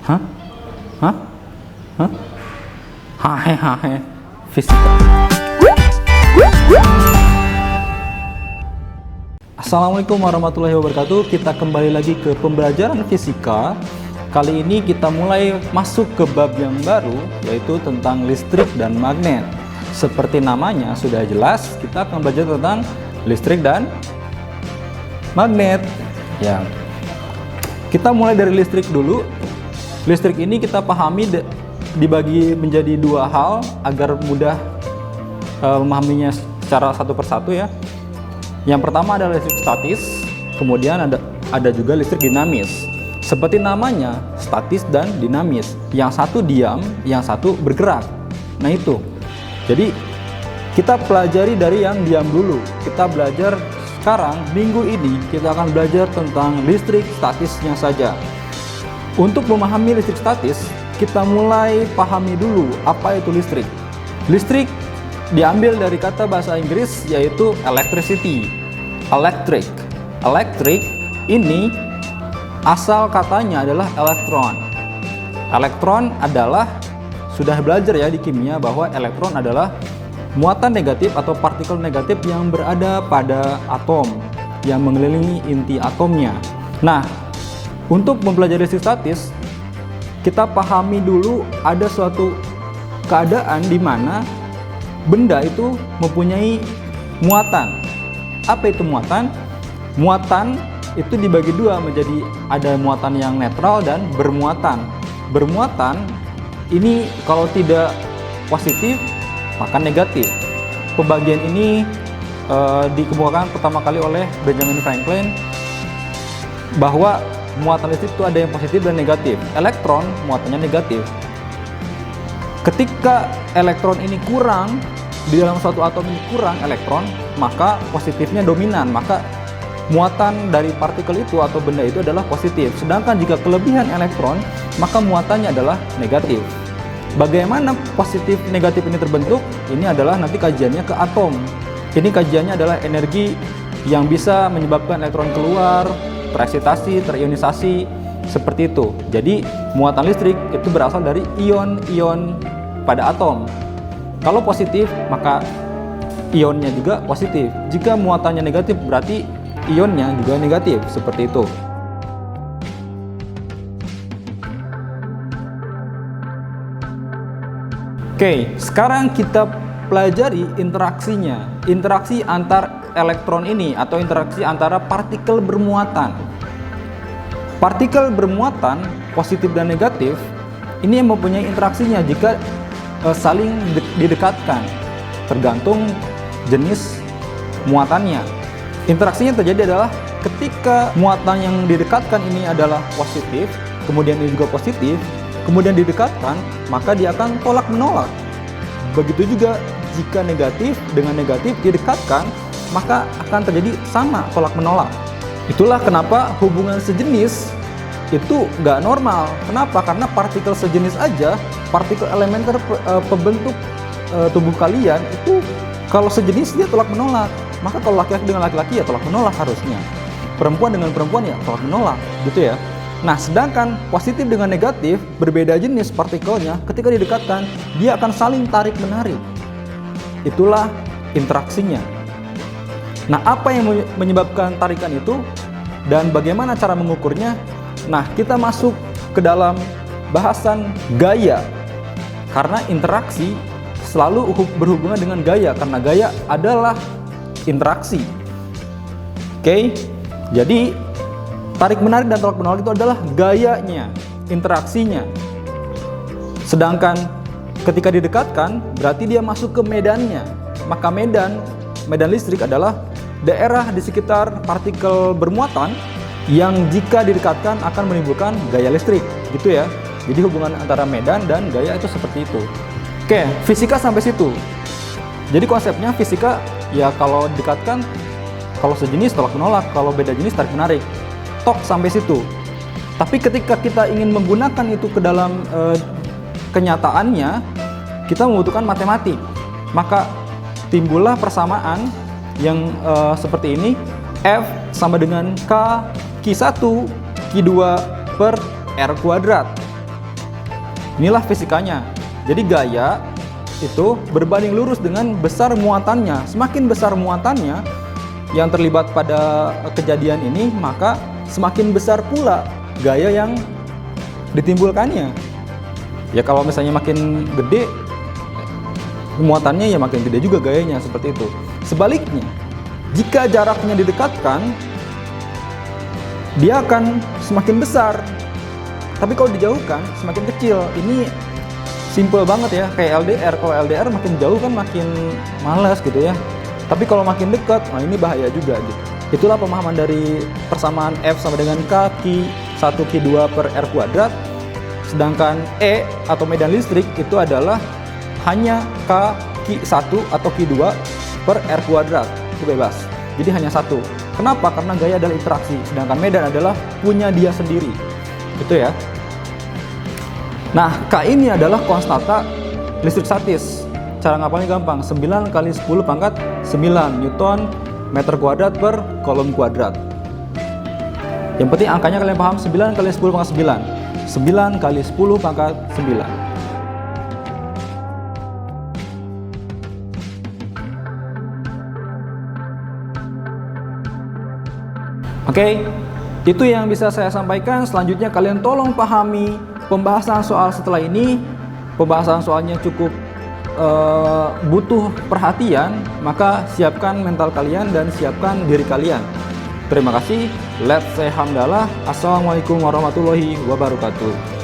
Hah? Hah? Hah? Hahe, fisika. Assalamualaikum warahmatullahi wabarakatuh. Kita kembali lagi ke pembelajaran fisika. Kali ini kita mulai masuk ke bab yang baru, yaitu tentang listrik dan magnet. Seperti namanya sudah jelas, kita akan belajar tentang listrik dan magnet. Ya, kita mulai dari listrik dulu. Listrik ini kita pahami dibagi menjadi dua hal agar mudah memahaminya secara satu persatu ya. Yang pertama adalah listrik statis, kemudian ada juga listrik dinamis. Seperti namanya, statis dan dinamis. Yang satu diam, yang satu bergerak. Nah itu. Jadi kita pelajari dari yang diam dulu. Kita belajar sekarang, minggu ini kita akan belajar tentang listrik statisnya saja. Untuk memahami listrik statis, kita mulai pahami dulu apa itu listrik. Listrik diambil dari kata bahasa Inggris yaitu electricity. Electric. Electric ini asal katanya adalah elektron. Elektron adalah, sudah belajar ya di kimia bahwa elektron adalah muatan negatif atau partikel negatif yang berada pada atom yang mengelilingi inti atomnya. Nah, untuk mempelajari listrik statis, kita pahami dulu ada suatu keadaan di mana benda itu mempunyai muatan. Apa itu muatan? Muatan itu dibagi dua menjadi ada muatan yang netral dan bermuatan. Bermuatan ini kalau tidak positif maka negatif. Pembagian ini dikemukakan pertama kali oleh Benjamin Franklin bahwa muatan listrik itu ada yang positif dan negatif. Elektron muatannya negatif. Ketika elektron ini kurang, di dalam suatu atom ini kurang elektron, maka positifnya dominan, maka muatan dari partikel itu atau benda itu adalah positif. Sedangkan jika kelebihan elektron, maka muatannya adalah negatif. Bagaimana positif negatif ini terbentuk? Ini adalah nanti kajiannya ke atom. Ini kajiannya adalah energi yang bisa menyebabkan elektron keluar, tereksitasi, terionisasi, seperti itu. Jadi muatan listrik itu berasal dari ion-ion pada atom. Kalau positif, maka ionnya juga positif. Jika muatannya negatif, berarti ionnya juga negatif, seperti itu. Oke, sekarang kita pelajari interaksinya. Interaksi antar elektron ini atau interaksi antara partikel bermuatan. Partikel bermuatan positif dan negatif ini mempunyai interaksinya jika saling didekatkan, tergantung jenis muatannya. Interaksinya terjadi adalah ketika muatan yang didekatkan ini adalah positif, kemudian ini juga positif, kemudian didekatkan, maka dia akan tolak menolak. Begitu juga jika negatif dengan negatif didekatkan, maka akan terjadi sama tolak menolak. Itulah kenapa hubungan sejenis itu nggak normal. Kenapa? Karena partikel sejenis aja, partikel elementer pembentuk tubuh kalian itu kalau sejenis dia tolak menolak. Maka kalau laki-laki dengan laki-laki ya tolak menolak harusnya. Perempuan dengan perempuan ya tolak menolak, gitu ya. Nah, sedangkan positif dengan negatif berbeda jenis partikelnya, ketika didekatkan dia akan saling tarik menarik. Itulah interaksinya. Nah, apa yang menyebabkan tarikan itu dan bagaimana cara mengukurnya? Nah, kita masuk ke dalam bahasan gaya. Karena interaksi selalu berhubungan dengan gaya, karena gaya adalah interaksi. Oke, jadi tarik menarik dan tolak menolak itu adalah gayanya, interaksinya. Sedangkan ketika didekatkan berarti dia masuk ke medannya. Maka medan listrik adalah daerah di sekitar partikel bermuatan yang jika didekatkan akan menimbulkan gaya listrik, gitu ya. Jadi hubungan antara medan dan gaya itu seperti itu. Oke, fisika sampai situ. Jadi konsepnya fisika ya kalau didekatkan, kalau sejenis tolak menolak, kalau beda jenis tarik menarik. Tok sampai situ. Tapi ketika kita ingin menggunakan itu ke dalam kenyataannya, kita membutuhkan matematik. Maka timbullah persamaan yang seperti ini. F sama dengan K Q1 Q2 per R kuadrat. Inilah fisikanya. Jadi gaya itu berbanding lurus dengan besar muatannya. Semakin besar muatannya yang terlibat pada kejadian ini, maka semakin besar pula gaya yang ditimbulkannya. Ya kalau misalnya makin gede muatannya, ya makin gede juga gayanya, seperti itu. Sebaliknya, jika jaraknya didekatkan, dia akan semakin besar. Tapi kalau dijauhkan, semakin kecil. Ini simple banget ya, kayak LDR. Kalau LDR makin jauh kan makin malas gitu ya. Tapi kalau makin dekat, nah ini bahaya juga gitu. Itulah pemahaman dari persamaan F sama dengan K, Q1 Q2 per R kuadrat. Sedangkan E atau medan listrik itu adalah hanya K Q1 atau Q2 per R kuadrat. Itu bebas. Jadi hanya satu. Kenapa? Karena gaya adalah interaksi, sedangkan medan adalah punya dia sendiri. Gitu ya. Nah, K ini adalah konstanta listrik statis. Cara ngapalnya gampang, 9 kali 10 pangkat 9 Newton meter kuadrat per kolom kuadrat. Yang penting angkanya kalian paham, 9 kali 10 pangkat 9. 9 kali 10 pangkat 9. Oke, itu yang bisa saya sampaikan. Selanjutnya kalian tolong pahami pembahasan soal setelah ini. Pembahasan soalnya cukup butuh perhatian, maka siapkan mental kalian dan siapkan diri kalian. Terima kasih. Let's say hamdalah. Assalamualaikum warahmatullahi wabarakatuh.